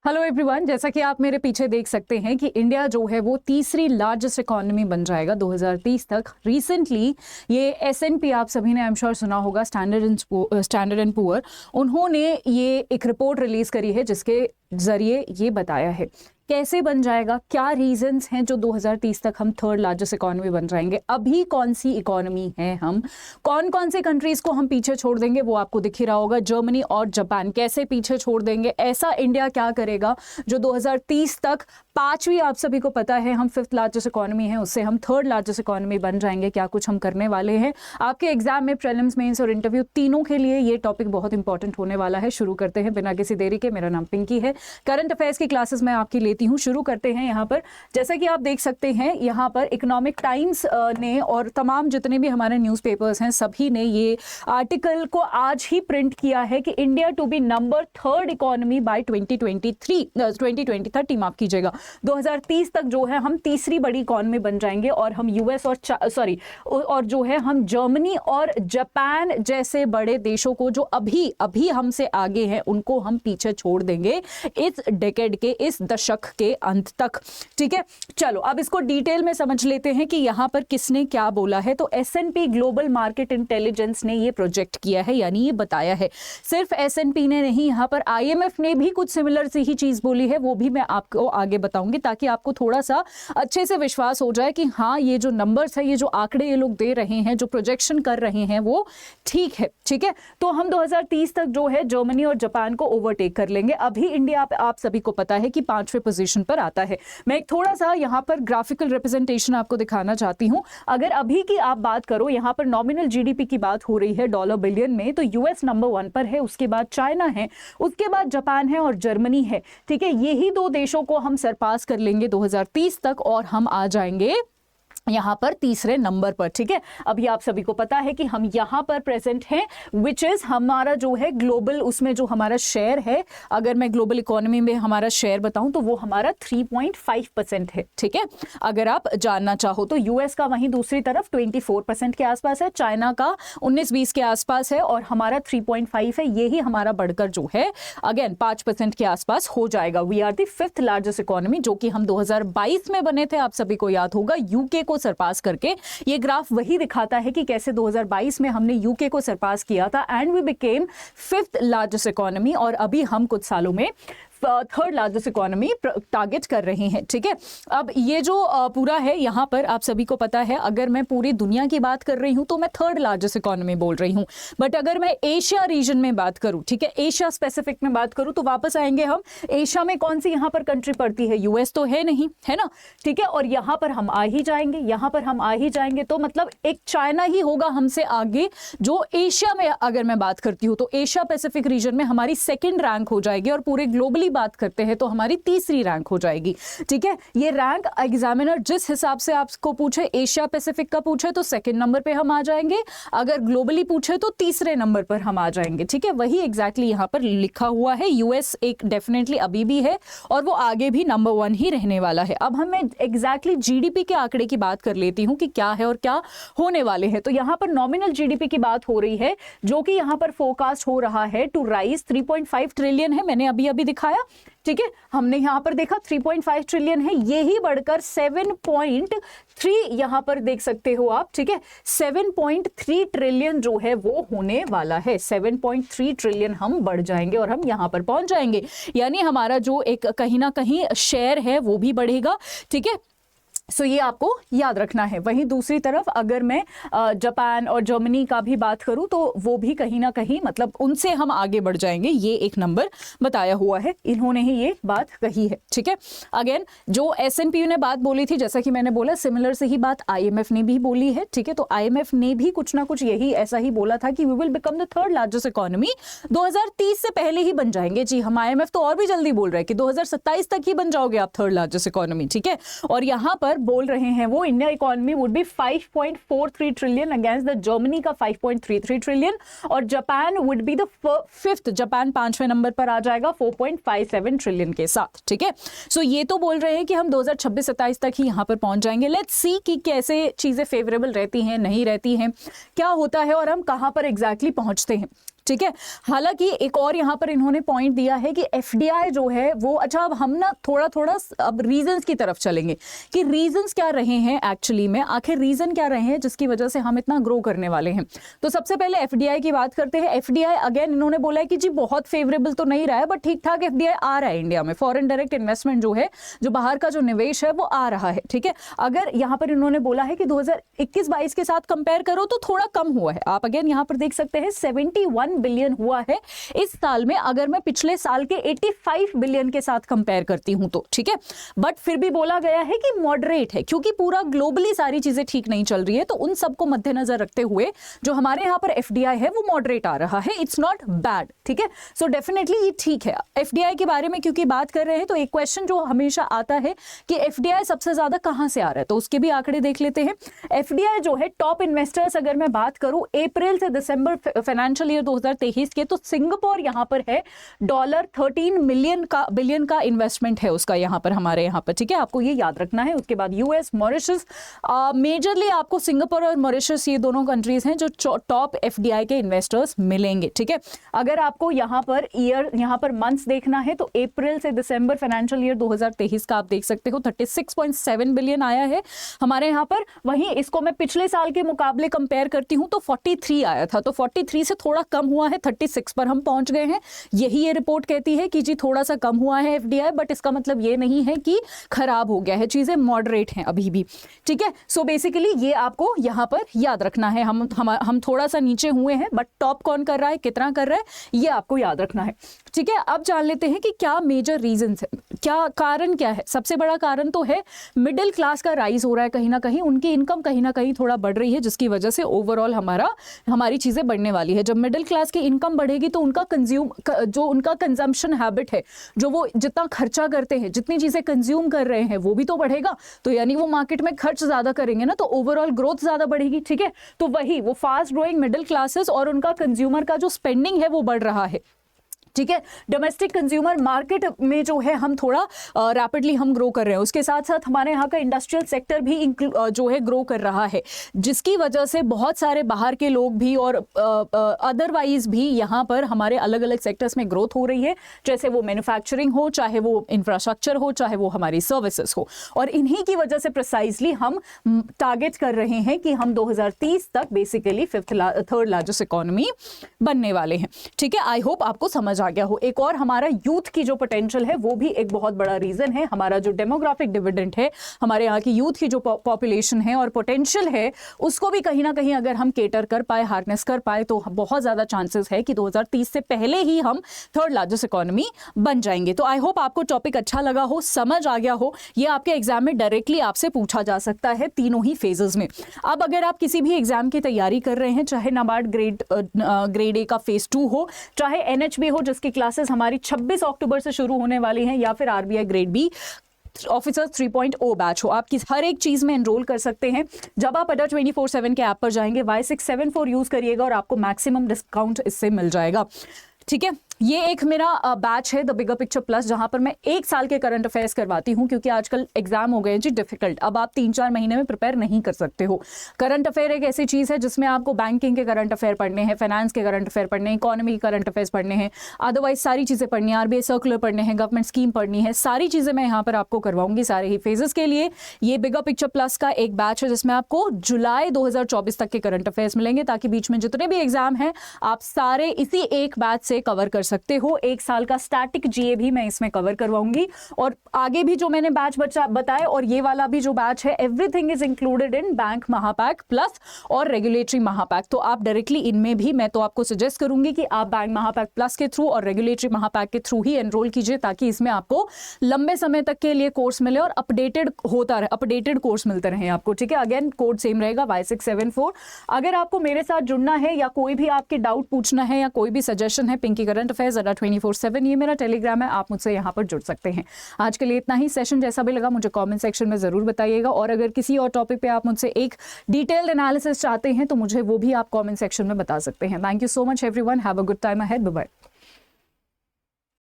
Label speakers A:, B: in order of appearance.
A: Hello everyone, जैसा कि आप मेरे पीछे देख सकते हैं कि इंडिया जो है वो तीसरी लार्जेस्ट इकोनॉमी बन जाएगा 2030 तक। रिसेंटली ये एसएनपी, आप सभी ने आई एम श्योर सुना होगा, स्टैंडर्ड एंड पुअर, उन्होंने ये एक रिपोर्ट रिलीज करी है जिसके जरिए ये बताया है कैसे बन जाएगा, क्या रीजंस हैं जो 2030 तक हम थर्ड लार्जेस्ट इकोनॉमी बन जाएंगे। अभी कौन सी इकोनॉमी है, हम कौन कौन से कंट्रीज को हम पीछे छोड़ देंगे वो आपको दिख ही रहा होगा। जर्मनी और जापान कैसे पीछे छोड़ देंगे, ऐसा इंडिया क्या करेगा जो 2030 तक पांचवी, आप सभी को पता है हम फिफ्थ लार्जेस्ट इकोनॉमी है, उससे हम थर्ड लार्जेस्ट इकोनॉमी बन जाएंगे। क्या कुछ हम करने वाले हैं आपके एग्जाम में, प्रीलिम्स, मेंस और इंटरव्यू तीनों के लिए ये टॉपिक बहुत इंपॉर्टेंट होने वाला है। शुरू करते हैं बिना किसी देरी के। मेरा नाम पिंकी है, करंट अफेयर्स की क्लासेस मैं आपकी लेती हूँ। शुरू करते हैं। यहाँ पर जैसा कि आप देख सकते हैं, यहाँ पर इकोनॉमिक टाइम्स ने और तमाम जितने भी हमारे न्यूज़पेपर्स हैं सभी ने ये आर्टिकल को आज ही प्रिंट किया है कि India to be number third economy by 2030, माफ कीजिएगा, 2030 तक जो है हम तीसरी बड़ी इकोनॉमी बन जाएंगे और हम यूएस और जो है हम जर्मनी और जापान जैसे बड़े देशों को जो अभी अभी हमसे आगे हैं उनको हम पीछे छोड़ देंगे इस डेकेड के, इस दशक के अंत तक। ठीक है, चलो अब इसको डिटेल में समझ लेते हैं कि यहां पर किसने क्या बोला है। तो एसएनपी ग्लोबल मार्केट इंटेलिजेंस ने ये प्रोजेक्ट किया है, यानी ये बताया है। सिर्फ एसएनपी ने नहीं, यहां पर आईएमएफ ने भी कुछ सिमिलर सी ही चीज बोली है, वो भी मैं आपको आगे बताऊंगी ताकि आपको थोड़ा सा अच्छे से विश्वास हो जाए कि हाँ ये जो नंबर्स है, ये जो आंकड़े ये लोग दे रहे हैं, जो प्रोजेक्शन कर रहे हैं वो ठीक है। ठीक है, तो हम 2030 तक जो है जर्मनी और जापान को ओवरटेक कर लेंगे। अभी इंडिया आप सभी को पता है कि 5वें पोजीशन पर आता है। मैं एक थोड़ा सा यहाँ पर ग्राफिकल रिप्रेजेंटेशन आपको दिखाना चाहती हूँ। अगर अभी की आप बात करो, यहाँ पर नॉमिनल जीडीपी की बात हो रही है डॉलर बिलियन में, तो यूएस नंबर 1 पर है, उसके बाद चाइना है, उसके बाद जापान है और जर्मनी है। ठीक है, यही दो देशों को हम सरपास कर लेंगे 2030 तक और हम आ जाएंगे यहां पर तीसरे नंबर पर। ठीक है, अभी आप सभी को पता है कि हम यहां पर प्रेजेंट हैं, विच इज हमारा जो है ग्लोबल, उसमें जो हमारा शेयर है, अगर मैं ग्लोबल इकोनॉमी में हमारा शेयर बताऊं तो वो हमारा 3.5% है। ठीक है, अगर आप जानना चाहो तो यूएस का वहीं दूसरी तरफ 24% के आसपास है, चाइना का 19-20 के आसपास है और हमारा 3.5 है। यही हमारा बढ़कर जो है अगेन 5% के आसपास हो जाएगा। We are the fifth largest economy, जो कि हम 2022 में बने थे, आप सभी को याद होगा, यूके को सरपास करके। ये ग्राफ वही दिखाता है कि कैसे 2022 में हमने यूके को सरपास किया था and we became fifth largest economy, और अभी हम कुछ सालों में थर्ड लार्जेस्ट इकोनॉमी टारगेट कर रहे हैं। ठीक है, अब ये जो पूरा है यहाँ पर आप सभी को पता है, अगर मैं पूरी दुनिया की बात कर रही हूँ तो मैं थर्ड लार्जेस्ट इकोनॉमी बोल रही हूँ, बट अगर मैं एशिया रीजन में बात करूँ, ठीक है, एशिया स्पेसिफिक में बात करूँ, तो वापस आएंगे हम। एशिया में कौन सी यहाँ पर कंट्री पड़ती है? यूएस तो है नहीं, है ना? ठीक है, और यहाँ पर हम आ ही जाएंगे, यहाँ पर हम आ ही जाएंगे, तो मतलब एक चाइना ही होगा हमसे आगे। जो एशिया में अगर मैं बात करती हूँ तो एशिया पैसिफिक रीजन में हमारी सेकेंड रैंक हो जाएगी और पूरे ग्लोबली बात करते हैं तो हमारी तीसरी रैंक हो जाएगी। ठीक है, ये रैंक एग्जामिनर जिस हिसाब से आपको पूछे, एशिया पैसिफिक का पूछे तो सेकंड नंबर पे हम आ जाएंगे, अगर ग्लोबली पूछे तो तीसरे नंबर पर हम आ जाएंगे। ठीक है, वही एग्जैक्टली यहाँ पर लिखा हुआ है। यूएस एक डेफिनेटली अभी भी है और वो आगे भी नंबर 1 ही रहने वाला है। अब हम एग्जैक्टली जीडीपी के आंकड़े की बात कर लेती हूँ कि क्या है और क्या होने वाले हैं। तो यहाँ पर नॉमिनल जीडीपी की बात हो रही है, जो कि यहाँ पर फोरकास्ट हो रहा है टू राइज 3.5 ट्रिलियन है, मैंने अभी अभी दिखाया। ठीक है, हमने यहां पर देखा 3.5 ट्रिलियन है, यही बढ़कर 7.3 यहां पर देख सकते हो आप। ठीक है, 7.3 ट्रिलियन जो है वो होने वाला है। 7.3 ट्रिलियन हम बढ़ जाएंगे और हम यहां पर पहुंच जाएंगे, यानी हमारा जो एक कहीं ना कहीं शेयर है वो भी बढ़ेगा। ठीक है, सो ये आपको याद रखना है। वहीं दूसरी तरफ अगर मैं जापान और जर्मनी का भी बात करूं तो वो भी कहीं ना कहीं मतलब उनसे हम आगे बढ़ जाएंगे, ये एक नंबर बताया हुआ है, इन्होंने ही ये बात कही है। ठीक है, अगेन जो एसएनपी ने बात बोली थी, जैसा कि मैंने बोला, सिमिलर से ही बात आईएमएफ ने भी बोली है। ठीक है, तो आईएमएफ ने भी कुछ ना कुछ यही ऐसा ही बोला था कि we will become the third largest economy 2030 से पहले ही बन जाएंगे। जी, हम आईएमएफ तो और भी जल्दी बोल रहे हैं कि 2027 तक ही बन जाओगे आप थर्ड लार्जेस्ट इकोनॉमी। ठीक है, और यहां पर बोल रहे हैं वो India economy would be 5.43 trillion against the Germany का 5.33 ट्रिलियन, और Japan would be the fifth, Japan 5वें नंबर पर आ जाएगा 4.57 ट्रिलियन के साथ। ठीक है, सो ये तो बोल रहे हैं कि हम 2026-27 तक ही यहां पर पहुंच जाएंगे। लेट्स सी कि कैसे चीजें फेवरेबल रहती हैं, नहीं रहती हैं, क्या होता है और हम कहां पर एग्जैक्टली पहुंचते हैं। ठीक है। हालांकि एक और यहाँ पर इन्होंने पॉइंट दिया है कि एफडीआई जो है वो, अच्छा अब हम ना थोड़ा थोड़ा अब रीजंस की तरफ चलेंगे कि रीजंस क्या रहे हैं एक्चुअली में, आखिर रीजन क्या रहे हैं जिसकी वजह से हम इतना ग्रो करने वाले हैं। तो सबसे पहले एफडीआई की बात करते हैं। एफडीआई अगेन इन्होंने बोला है कि जी बहुत फेवरेबल तो नहीं रहा है, बट ठीक ठाक एफडीआई आ रहा है इंडिया में। फॉरेन डायरेक्ट इन्वेस्टमेंट जो है, जो बाहर का जो निवेश है वो आ रहा है, ठीक है। अगर यहाँ पर इन्होंने बोला है कि 2021-22 के साथ कंपेयर करो तो थोड़ा कम हुआ है। आप अगेन यहाँ पर देख सकते हैं 71 बिलियन हुआ है इस साल में, अगर मैं पिछले साल के 85 बिलियन के साथ कंपेयर करती हूं तो, ठीक है। बट फिर भी बोला गया है कि मॉडरेट है, क्योंकि पूरा ग्लोबली सारी चीजें ठीक नहीं चल रही है, तो उन सबको मद्देनजर रखते हुए जो हमारे यहां पर एफडीआई है वो मॉडरेट आ रहा है। इट्स नॉट बैड, ठीक है। सो डेफिनेटली ये ठीक है। एफडीआई के बारे में क्योंकि बात कर रहे हैं तो एक क्वेश्चन जो हमेशा आता है कि एफडीआई सबसे ज्यादा कहां से आ रहा है, तो उसके भी आंकड़े देख लेते हैं। एफडीआई जो है टॉप इन्वेस्टर्स अगर मैं बात करूं अप्रैल से दिसंबर फाइनेंशियल ईयर 2023 के, तो सिंगापुर यहां पर है $13 बिलियन का इन्वेस्टमेंट है उसका यहां पर, हमारे यहां पर, ठीक है। आपको ये याद रखना है। उसके बाद यूएस, मॉरिशस, मेजरली आपको सिंगापुर और मॉरिशस ये दोनों कंट्रीज हैं जो टॉप एफडीआई के इन्वेस्टर्स मिलेंगे, ठीक है। अगर आपको यहां पर मंथ्स देखना है तो अप्रैल से दिसंबर फाइनेंशियल ईयर 2023 का आप देख सकते हो 36.7 बिलियन आया है हमारे यहां पर। वहीं इसको मैं पिछले साल के मुकाबले कंपेयर करती हूं तो 43 आया था, तो 43 से थोड़ा कम हुआ है, 36 पर हम पहुंच गए हैं। यही ये रिपोर्ट कहती है कि जी थोड़ा सा कम हुआ है एफडीआई, बट इसका मतलब ये नहीं है कि खराब हो गया है, चीजें मॉडरेट हैं अभी भी, ठीक है। सो बेसिकली ये आपको यहां पर याद रखना है। हम थोड़ा सा नीचे हुए हैं, बट टॉप कौन कर रहा है, कितना कर रहा है, ये आपको याद रखना है, ठीक है। अब जान लेते हैं कि क्या मेजर रीजंस है, क्या कारण क्या है। सबसे बड़ा कारण तो है मिडिल क्लास का राइज हो रहा है, कहीं ना कहीं उनकी इनकम कहीं ना कहीं थोड़ा बढ़ रही है, जिसकी वजह से ओवरऑल हमारी चीजें बढ़ने वाली है। जब मिडिल क्लास की इनकम बढ़ेगी तो उनका कंजम्पशन हैबिट है, जो वो जितना खर्चा करते हैं, जितनी चीजें कंज्यूम कर रहे हैं, वो भी तो बढ़ेगा। तो यानी वो मार्केट में खर्च ज्यादा करेंगे ना, तो ओवरऑल ग्रोथ ज्यादा बढ़ेगी, ठीक है। तो वही वो फास्ट ग्रोइंग मिडिल क्लासेस और उनका कंज्यूमर का जो स्पेंडिंग है वो बढ़ रहा है, ठीक है। डोमेस्टिक कंज्यूमर मार्केट में जो है हम थोड़ा रैपिडली हम ग्रो कर रहे हैं। उसके साथ साथ हमारे यहाँ का इंडस्ट्रियल सेक्टर भी जो है ग्रो कर रहा है, जिसकी वजह से बहुत सारे बाहर के लोग भी और अदरवाइज भी यहाँ पर हमारे अलग अलग सेक्टर्स में ग्रोथ हो रही है, जैसे वो मैन्युफैक्चरिंग हो, चाहे वो इंफ्रास्ट्रक्चर हो, चाहे वो हमारी सर्विसेज हो। और इन्हीं की वजह से प्रिसाइजली हम टारगेट कर रहे हैं कि हम 2030 तक बेसिकली थर्ड लार्जेस्ट इकोनॉमी बनने वाले हैं, ठीक है। आई होप आपको समझ आ गया हो। एक और हमारा यूथ की जो पोटेंशियल है वो भी एक बहुत बड़ा रीजन है। हमारा जो डेमोग्राफिक डिविडेंड है, हमारे यहाँ की यूथ की जो पॉपुलेशन है और पोटेंशियल है, उसको भी कहीं ना कहीं अगर हम केटर कर पाए, हार्नेस कर पाए, तो बहुत ज्यादा चांसेस है कि 2030 से पहले ही हम थर्ड लार्जेस्ट इकोनॉमी बन जाएंगे। तो आई होप आपको टॉपिक अच्छा लगा हो, समझ आ गया हो। ये आपके एग्जाम में डायरेक्टली आपसे पूछा जा सकता है तीनों ही फेजेस में। अब अगर आप किसी भी एग्जाम की तैयारी कर रहे हैं, चाहे नाबार्ड ग्रेड ए का फेज 2 हो, चाहे NHB हो जिसकी क्लासेस हमारी 26 अक्टूबर से शुरू होने वाली हैं, या फिर RBI grade B officers 3.0 batch हो, आप हर एक चीज में एनरोल कर सकते हैं। जब आप अडा 24/7 के ऐप पर जाएंगे, Y674 यूज करिएगा और आपको मैक्सिमम डिस्काउंट इससे मिल जाएगा, ठीक है। ये एक मेरा बैच है द बिगर पिक्चर प्लस, जहां पर मैं 1 साल के करंट अफेयर्स करवाती हूं, क्योंकि आजकल एग्जाम हो गए जी डिफिकल्ट। अब आप 3-4 महीने में प्रिपेयर नहीं कर सकते हो। करंट अफेयर एक ऐसी चीज है जिसमें आपको बैंकिंग के करंट अफेयर पढ़ने हैं, फाइनेंस के करंट अफेयर पढ़ने हैं, इकोनॉमी के करंट अफेयर्स पढ़ने हैं, अदरवाइज सारी चीजें पढ़नी है, RBI सर्कुलर पढ़ने हैं, गवर्नमेंट स्कीम पढ़नी है, सारी चीजें मैं यहाँ पर आपको करवाऊंगी सारे ही फेजेस के लिए। ये बिगर पिक्चर प्लस का एक बैच है जिसमें आपको जुलाई 2024 तक के करंट अफेयर्स मिलेंगे, ताकि बीच में जितने भी एग्जाम हैं आप सारे इसी एक बैच से कवर कर सकते हो। 1 साल का स्टैटिक GA भी मैं इसमें कवर करवाऊंगी, और आगे भी जो मैंने बैच बताए और ये वाला भी जो बैच है, everything is included in bank Mahapack plus और रेगुलेटरी महापैक। तो आप डायरेक्टली इनमें भी, मैं तो आपको सजेस्ट करूंगी कि आप बैंक महापैक प्लस के थ्रू और रेगुलेटरी महापैक के थ्रू ही एनरोल कीजिए, ताकि इसमें आपको लंबे समय तक के लिए कोर्स मिले और अपडेटेड होता रहे, अपडेटेड कोर्स मिलते रहे आपको, ठीक है। अगेन कोड सेम रहेगा Y674। अगर आपको मेरे साथ जुड़ना है या कोई भी आपके डाउट पूछना है या कोई भी सजेशन है, पिंकी करंट अफेयर्स @24/7 ये मेरा टेलीग्राम है, आप मुझसे यहाँ पर जुड़ सकते हैं। आज के लिए इतना ही। सेशन जैसा भी लगा मुझे कमेंट सेक्शन में जरूर बताइएगा, और अगर किसी और टॉपिक पे आप मुझसे एक डिटेल्ड एनालिसिस चाहते हैं तो मुझे वो भी आप कमेंट सेक्शन में बता सकते हैं। Thank you so much everyone, have a good time ahead, bye bye.